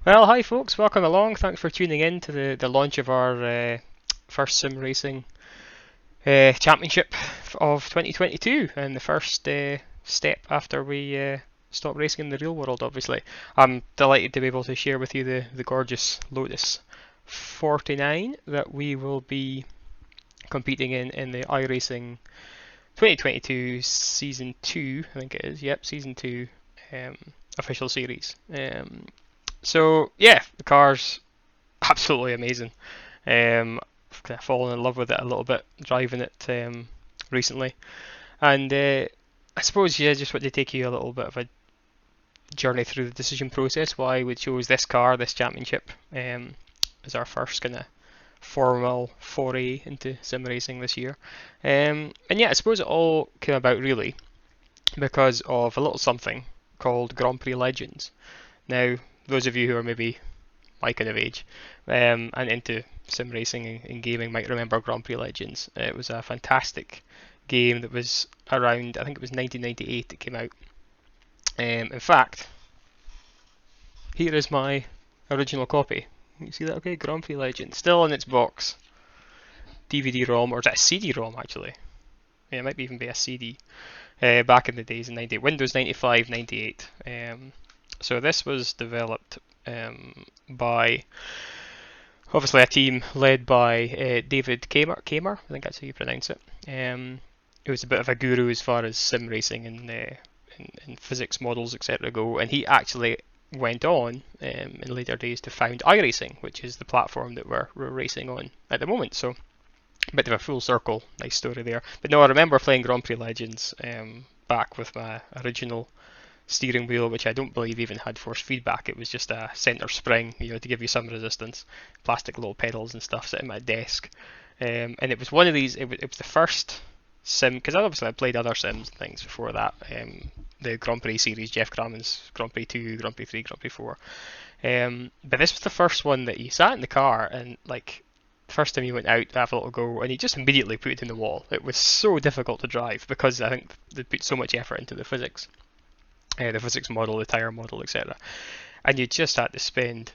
Well, hi folks, welcome along. Thanks for tuning in to the launch of our first sim racing championship of 2022 and the first step after we stop racing in the real world, obviously. I'm delighted to be able to share with you the gorgeous Lotus 49 that we will be competing in the iRacing 2022 Season 2, I think it is. Yep, Season 2 um, official series. So yeah, the car's absolutely amazing. I've kind of fallen in love with it a little bit, driving it recently, and I suppose yeah, just want to take you a little bit of a journey through the decision process why we chose this car, this championship, as our first kind of formal foray into sim racing this year. And yeah, I suppose it all came about really because of a little something called Grand Prix Legends. Now, those of you who are maybe my kind of age and into sim racing and gaming might remember Grand Prix Legends. It was a fantastic game that was around, I think it was 1998 it came out. In fact, here is my original copy. You see that okay? Grand Prix Legends. Still in its box. DVD-ROM, or is it a CD-ROM actually? Yeah, it might even be a CD. Back in the days in 98. Windows 95, 98. So this was developed by obviously a team led by David Kamer, I think that's how you pronounce it. He was a bit of a guru as far as sim racing and physics models, etc. go, and he actually went on in later days to found iRacing, which is the platform that we're racing on at the moment. So a bit of a full circle, nice story there. But no, I remember playing Grand Prix Legends back with my original steering wheel, which I don't believe even had force feedback. It was just a centre spring, to give you some resistance, plastic little pedals and stuff sitting at my desk. And it was one of these. It was the first sim because obviously I played other sims and things before that. The Grand Prix series, Jeff Cramman's Grand Prix 2, Grand Prix 3, Grand Prix 4. But this was the first one that you sat in the car and like. First time you went out to have a little go, and he just immediately put it in the wall. It was so difficult to drive because I think they put so much effort into the physics model, the tire model, etc. And you just had to spend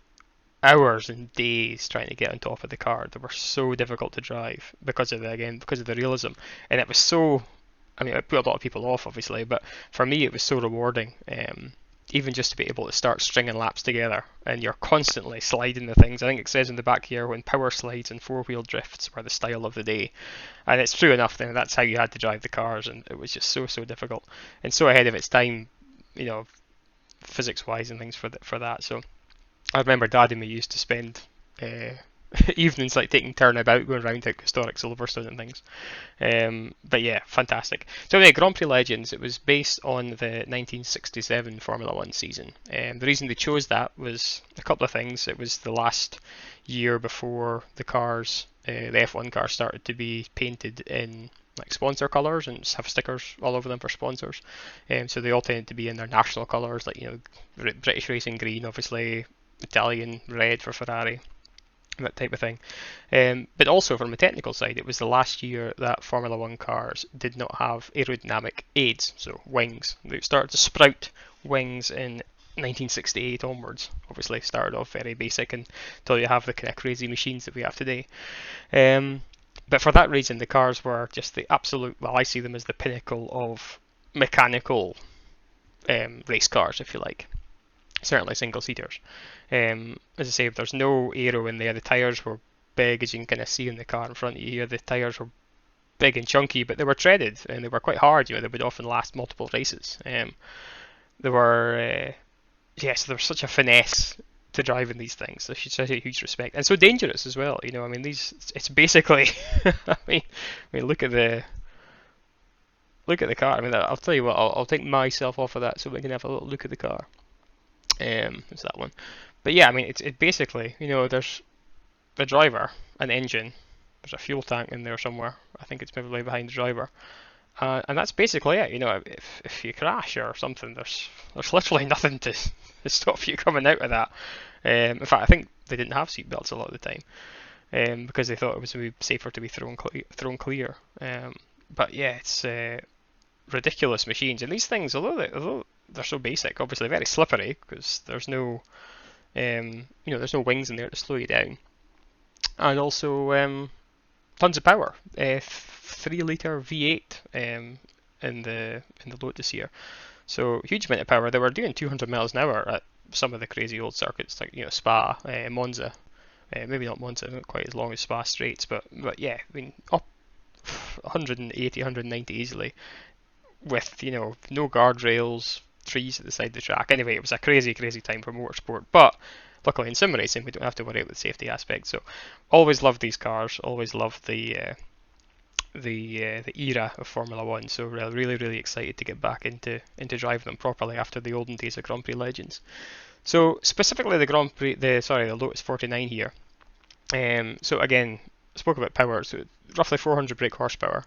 hours and days trying to get on top of the car. They were so difficult to drive because of the realism, and it was so. I mean, it put a lot of people off, obviously, but for me, it was so rewarding. Even just to be able to start stringing laps together, and you're constantly sliding the things. I think it says in the back here when power slides and four-wheel drifts were the style of the day, and it's true enough. Then that's how you had to drive the cars, and it was just so difficult and so ahead of its time, physics wise and things for that. So I remember Dad and me used to spend evenings like taking turnabout going around to historic Silverstone and things. But yeah, fantastic. So anyway, Grand Prix Legends, it was based on the 1967 Formula One season. The reason they chose that was a couple of things. It was the last year before the cars, the F1 cars started to be painted in like sponsor colours and have stickers all over them for sponsors. So they all tended to be in their national colours, like British Racing green, obviously Italian red for Ferrari, that type of thing. But also from the technical side, it was the last year that Formula One cars did not have aerodynamic aids, so wings. They started to sprout wings in 1968 onwards. Obviously, started off very basic until you have the kind of crazy machines that we have today. But for that reason, the cars were just the absolute. Well, I see them as the pinnacle of mechanical race cars, if you like. Certainly single seaters. As I say, there's no aero in there. The tyres were big, as you can kind of see in the car in front of you here. The tyres were big and chunky, but they were treaded and they were quite hard. They would often last multiple races. They were, so there was such a finesse to driving these things. So she's such a huge respect, and so dangerous as well. I mean, it's basically. I mean, look at the car. I mean, I'll tell you what. I'll take myself off of that so we can have a little look at the car. It's that one. But yeah, I mean, it basically, there's the driver, an engine, there's a fuel tank in there somewhere. I think it's probably behind the driver, and that's basically it. If you crash or something, there's literally nothing to stop you coming out of that. In fact, I think they didn't have seatbelts a lot of the time, because they thought it was safer to be thrown clear. But yeah, it's ridiculous machines, and these things, although they're so basic, obviously very slippery because there's no There's no wings in there to slow you down, and also tons of power. 3 litre V8 in the Lotus here. So huge amount of power. They were doing 200 miles an hour at some of the crazy old circuits like Spa, Monza. Maybe not Monza, not quite as long as Spa straights, but yeah, I mean up 180, 190 easily with no guardrails, trees at the side of the track. Anyway, it was a crazy, crazy time for motorsport. But luckily in sim racing, we don't have to worry about the safety aspect. So always loved these cars. Always loved the era of Formula One. So really, really excited to get back into driving them properly after the olden days of Grand Prix Legends. So specifically the Lotus 49 here. So again, spoke about power. So roughly 400 brake horsepower.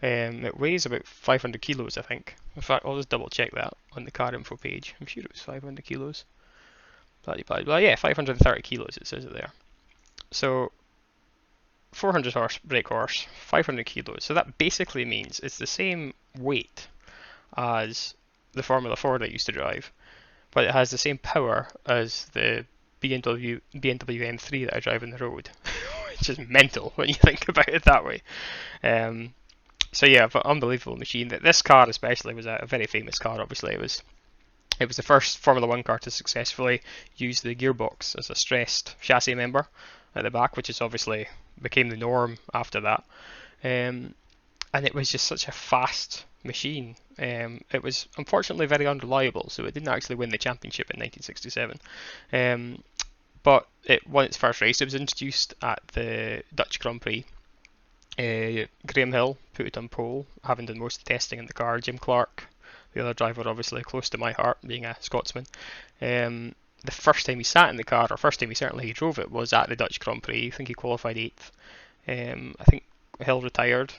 It weighs about 500 kilos, I think. In fact, I'll just double check that on the car info page. I'm sure it was 500 kilos. Blah, blah, blah. Yeah, 530 kilos, it says it there. So 400 brake horse, 500 kilos. So that basically means it's the same weight as the Formula 4 that I used to drive, but it has the same power as the BMW M3 that I drive on the road, which is mental when you think about it that way. So yeah, but unbelievable machine. This car especially was a very famous car. Obviously, it was the first Formula One car to successfully use the gearbox as a stressed chassis member at the back, which is obviously became the norm after that. And it was just such a fast machine. It was unfortunately very unreliable, so it didn't actually win the championship in 1967. But it won its first race. It was introduced at the Dutch Grand Prix. Graham Hill put it on pole, having done most of the testing in the car. Jim Clark, the other driver, obviously close to my heart, being a Scotsman. The first time he sat in the car, or first time he drove it, was at the Dutch Grand Prix. I think he qualified 8th. I think Hill retired,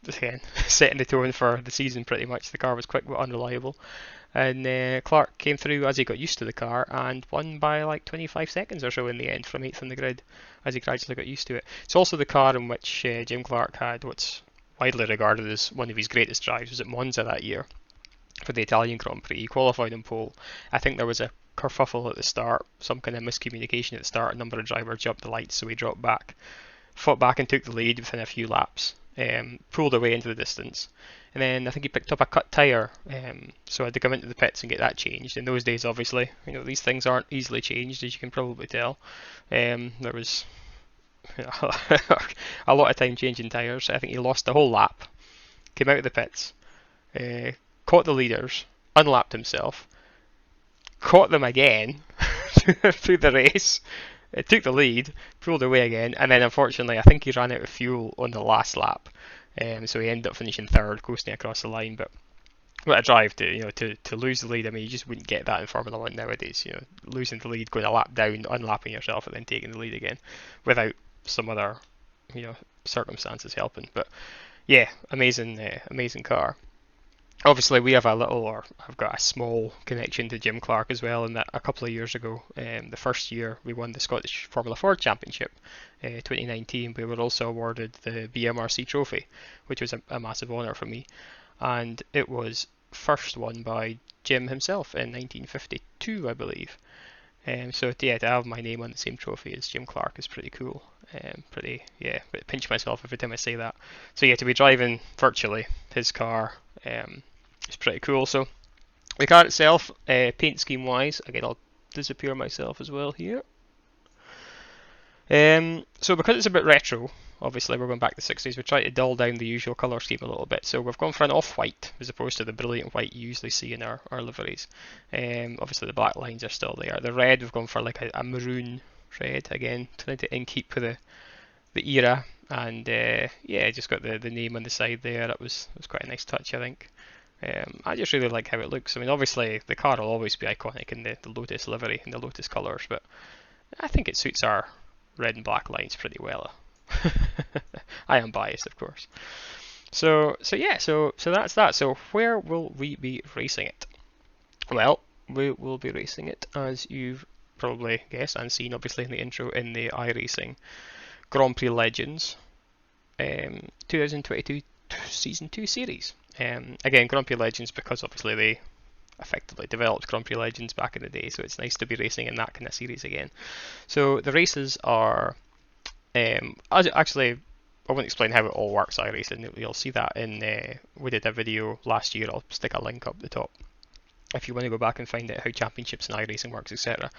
again, setting the tone for the season pretty much. The car was quick but unreliable. And Clark came through as he got used to the car and won by like 25 seconds or so in the end from 8th on the grid as he gradually got used to it. It's also the car in which Jim Clark had what's widely regarded as one of his greatest drives. Was at Monza that year for the Italian Grand Prix. He qualified on pole. I think there was a kerfuffle at the start, some kind of miscommunication at the start. A number of drivers jumped the lights, so he dropped back, fought back and took the lead within a few laps. Pulled away into the distance, and then I think he picked up a cut tyre, so I had to come into the pits and get that changed. In those days, obviously, these things aren't easily changed, as you can probably tell. There was a lot of time changing tyres. I think he lost the whole lap, came out of the pits, caught the leaders, unlapped himself, caught them again through the race. It took the lead, pulled away again, and then unfortunately I think he ran out of fuel on the last lap, so he ended up finishing third, coasting across the line. But what a drive to lose the lead! I mean, you just wouldn't get that in Formula One nowadays. Losing the lead, going a lap down, unlapping yourself, and then taking the lead again, without some other circumstances helping. But yeah, amazing car. Obviously, I've got a small connection to Jim Clark as well, in that a couple of years ago, the first year we won the Scottish Formula 4 Championship, 2019, we were also awarded the BMRC Trophy, which was a massive honour for me, and it was first won by Jim himself in 1952, I believe. So to have my name on the same trophy as Jim Clark is pretty cool. Pinch myself every time I say that. So yeah, to be driving virtually his car, it's pretty cool. So the car itself, paint scheme wise, again I'll disappear myself as well here. So because it's a bit retro, obviously we're going back to the 60s, we try to dull down the usual colour scheme a little bit. So we've gone for an off-white as opposed to the brilliant white you usually see in our liveries. Obviously the black lines are still there. The red, we've gone for like a maroon red, again trying to keep with the era. And just got the name on the side there. That was quite a nice touch, I think. I just really like how it looks. I mean, obviously the car will always be iconic in the Lotus livery and the Lotus colours, but I think it suits our red and black lines pretty well. I am biased, of course. So that's that. So where will we be racing it? Well, we will be racing it, as you've probably guessed and seen, obviously in the intro, in the iRacing Grand Prix Legends 2022 Season 2 series. Again, Grand Prix Legends, because obviously effectively developed Grand Prix Legends back in the day, so it's nice to be racing in that kind of series again. So the races are actually, I won't explain how it all works, iRacing. You'll see that in we did a video last year. I'll stick a link up the top if you want to go back and find out how championships and iRacing works, etc.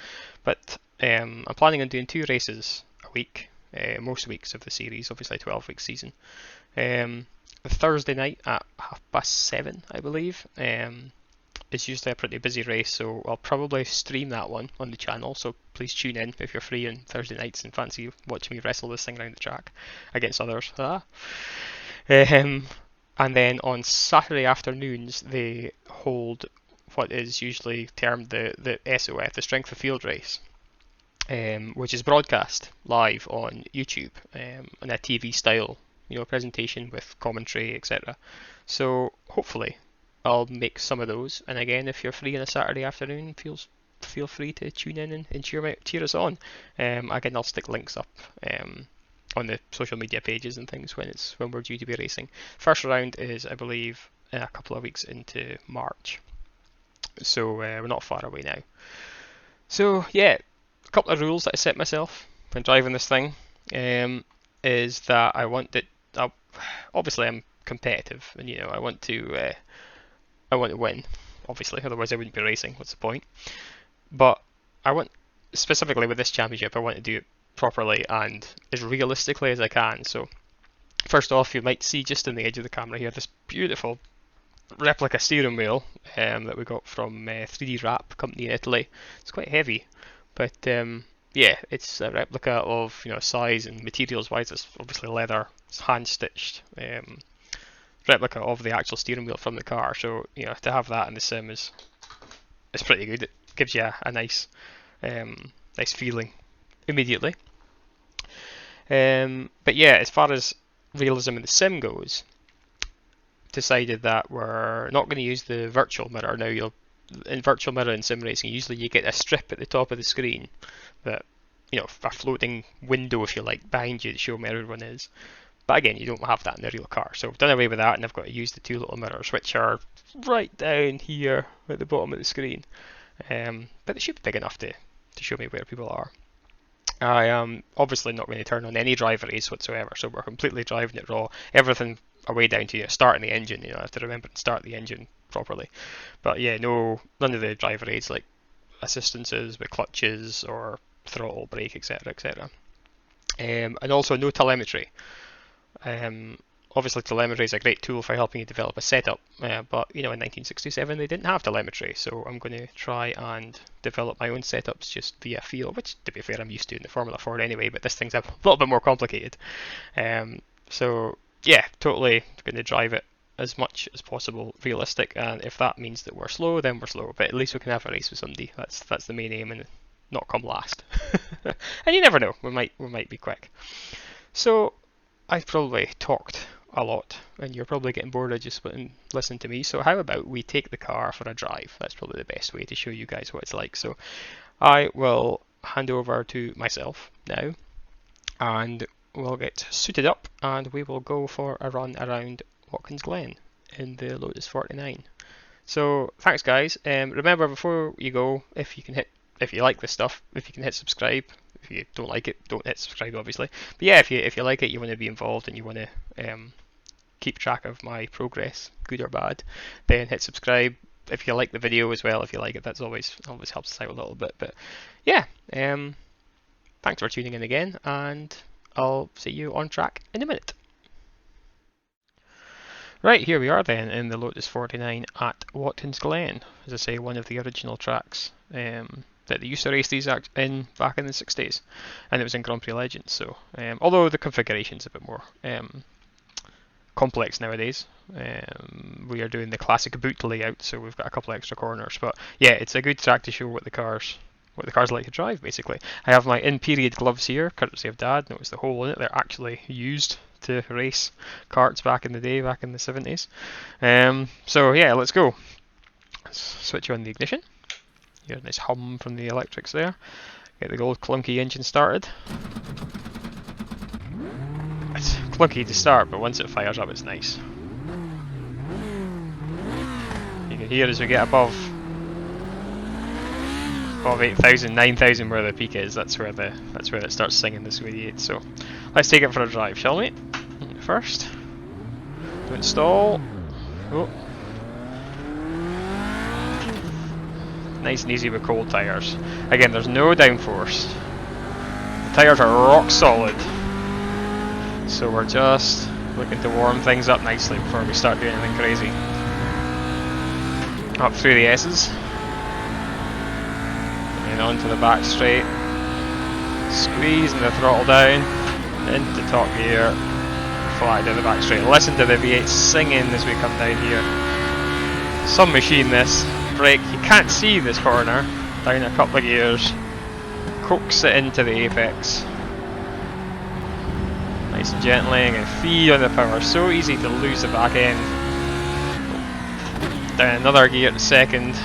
But I'm planning on doing 2 races a week, most weeks of the series, obviously a 12-week season. Thursday night at 7:30, I believe. It's usually a pretty busy race, so I'll probably stream that one on the channel, so please tune in if you're free on Thursday nights and fancy watching me wrestle this thing around the track against others. And then on Saturday afternoons they hold what is usually termed the SOF, the Strength of Field race, which is broadcast live on YouTube in a TV style, presentation with commentary, etc. So hopefully I'll make some of those, and again, if you're free on a Saturday afternoon, feel free to tune in and cheer us on. Again, I'll stick links up on the social media pages and things when we're due to be racing. First round is, I believe, a couple of weeks into March, so we're not far away now. So yeah, a couple of rules that I set myself when driving this thing is that I want it. Obviously, I'm competitive, and I want to win, obviously, otherwise I wouldn't be racing. What's the point? But I want, specifically with this championship, I want to do it properly and as realistically as I can. So first off, you might see just in the edge of the camera here this beautiful replica steering wheel that we got from 3D Wrap company in Italy. It's quite heavy, but yeah, it's a replica of size and materials wise. It's obviously leather. It's hand stitched. Replica of the actual steering wheel from the car, so to have that in the sim is pretty good. It gives you a nice nice feeling immediately. But yeah, as far as realism in the sim goes, decided that we're not going to use the virtual mirror. Now in virtual mirror in sim racing, usually you get a strip at the top of the screen that a floating window, if you like, behind you to show where everyone is. But again, you don't have that in the real car, so I've done away with that, and I've got to use the 2 little mirrors, which are right down here at the bottom of the screen. But they should be big enough to show me where people are. I am obviously not going to turn on any driver aids whatsoever, so we're completely driving it raw. Everything away down to starting the engine. I have to remember to start the engine properly. But yeah, none of the driver aids like assistances with clutches or throttle, brake, etc., etc. And also no telemetry. Obviously telemetry is a great tool for helping you develop a setup, but in 1967 they didn't have telemetry, so I'm going to try and develop my own setups just via feel, which to be fair I'm used to in the Formula 4 anyway, but this thing's a little bit more complicated. So yeah, totally going to drive it as much as possible realistic, and if that means that we're slow, then we're slow, but at least we can have a race with somebody. That's the main aim, and not come last. And you never know, we might be quick. So I've probably talked a lot, and you're probably getting bored of just listening to me. So how about we take the car for a drive? That's probably the best way to show you guys what it's like. So I will hand over to myself now, and we'll get suited up, and we will go for a run around Watkins Glen in the Lotus 49. So thanks, guys. Remember, before you go, if you like this stuff, if you can hit subscribe. If you don't like it, don't hit subscribe, obviously. But yeah, if you like it, you want to be involved and you want to keep track of my progress, good or bad, then hit subscribe. If you like the video as well, if you like it, that's always helps us out a little bit. But yeah, thanks for tuning in again, and I'll see you on track in a minute. Right, here we are then in the Lotus 49 at Watkins Glen. As I say, one of the original tracks that they used to race these in back in the 60s, and it was in Grand Prix Legends. So, although the configuration's a bit more complex nowadays, we are doing the classic boot layout, so we've got a couple of extra corners. But yeah, it's a good track to show what the cars like to drive. Basically, I have my in-period gloves here, courtesy of Dad. Notice the hole in it; they're actually used to race karts back in the day, back in the 70s. So yeah, let's go. Let's switch on the ignition. You hear a nice hum from the electrics there. Get the old clunky engine started. It's clunky to start, but once it fires up, it's nice. You can hear as we get above of 8,000, 9,000 where the peak is. That's where it starts singing the Sweetie 8. So let's take it for a drive, shall we? First, to install. Oh. Nice and easy with cold tyres. Again, there's no downforce. The tyres are rock solid. So we're just looking to warm things up nicely before we start doing anything crazy. Up through the S's. And onto the back straight. Squeezing the throttle down. Into top gear. Flat down the back straight. Listen to the V8 singing as we come down here. Some machine this. Brake. You can't see this corner. Down a couple of gears. Coax it into the apex. Nice and gently, and feed on the power. So easy to lose the back end. Down another gear to second.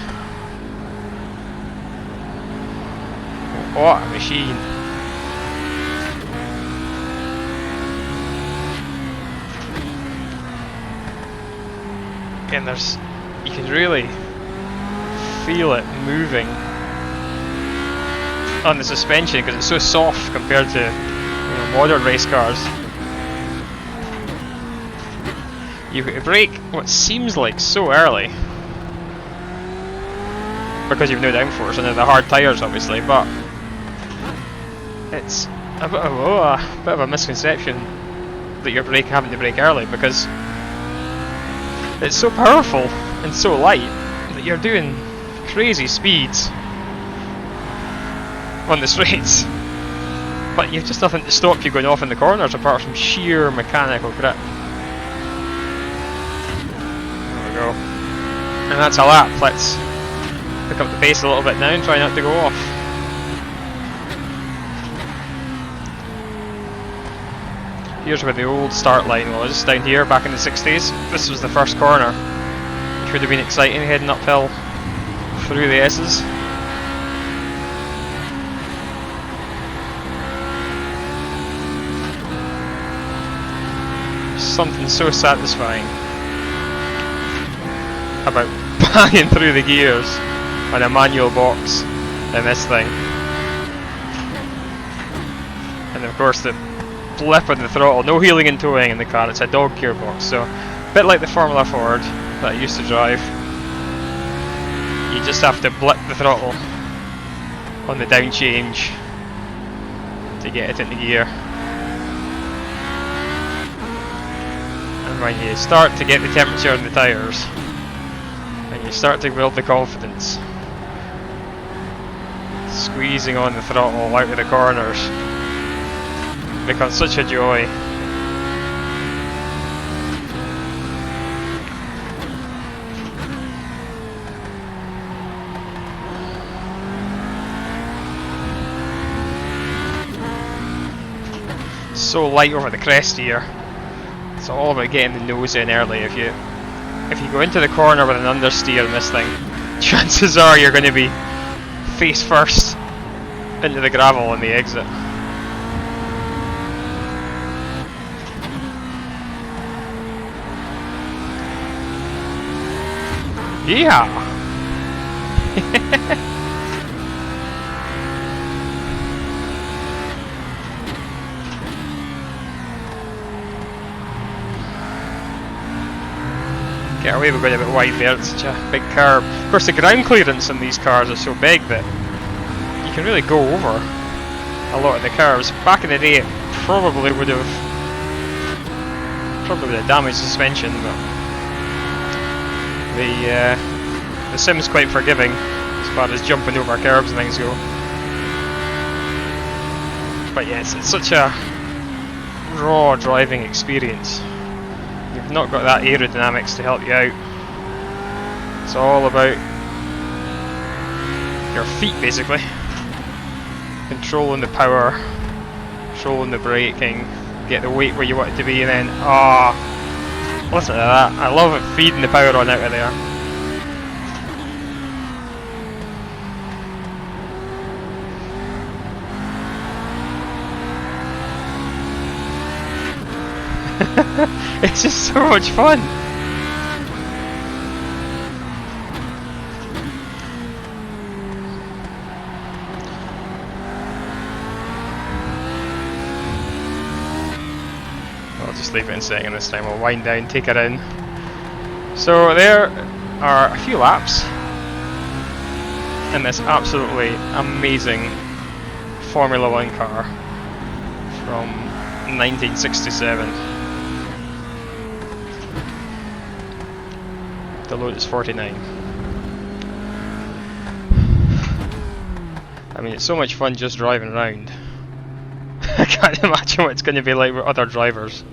What a machine. And you can really feel it moving on the suspension because it's so soft compared to modern race cars. You brake what seems like so early because you've no downforce and they're the hard tyres obviously, but it's a bit of a misconception that you're having to brake early because it's so powerful and so light that you're doing crazy speeds on the straights, but you've just nothing to stop you going off in the corners apart from sheer mechanical grip. There we go. And that's a lap. Let's pick up the pace a little bit now and try not to go off. Here's where the old start line was, down here back in the 60s. This was the first corner, which would have been exciting heading uphill through the S's. Something so satisfying about banging through the gears on a manual box in this thing. And of course the blip on the throttle, no heeling and towing in the car, it's a dog gearbox, so a bit like the Formula Ford that I used to drive. You just have to blip the throttle on the down change to get it into gear. And when you start to get the temperature in the tyres and you start to build the confidence, squeezing on the throttle out of the corners becomes such a joy. So light over the crest here. It's all about getting the nose in early. If you go into the corner with an understeer in this thing, chances are you're going to be face first into the gravel on the exit. Yeah. Get away, we're going a bit wide there, it's such a big curb. Of course the ground clearance on these cars are so big that you can really go over a lot of the curves. Back in the day it probably would have damaged suspension, but the sim's quite forgiving as far as jumping over curves and things go. But yes, it's such a raw driving experience. You've not got that aerodynamics to help you out. It's all about your feet basically. Controlling the power, controlling the braking, get the weight where you want it to be, and then listen to that. I love it feeding the power on out of there. It's just so much fun. just leave it in setting this time. We'll wind down, take her in. So there are a few laps in this absolutely amazing Formula 1 car from 1967. The Lotus 49. I mean, it's so much fun just driving around. I can't imagine what it's going to be like with other drivers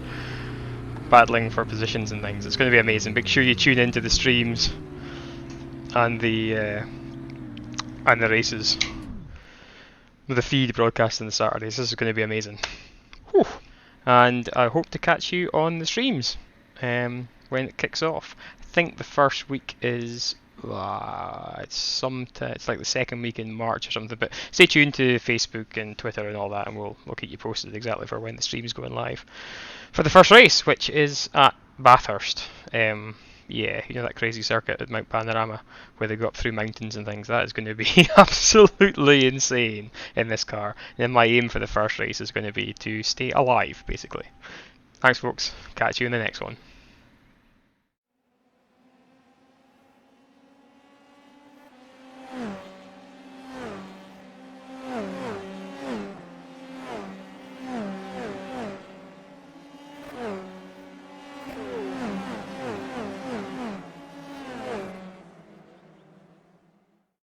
battling for positions and things. It's going to be amazing. Make sure you tune into the streams and the races with the feed broadcast on the Saturdays. This is going to be amazing. Whew. And I hope to catch you on the streams when it kicks off. I think the first week is it's like the second week in March or something. But stay tuned to Facebook and Twitter and all that, and we'll keep you posted exactly for when the stream's going live for the first race, which is at Bathurst. Yeah, you know that crazy circuit at Mount Panorama where they go up through mountains and things. That is going to be absolutely insane in this car. And then my aim for the first race is going to be to stay alive, basically. Thanks, folks. Catch you in the next one.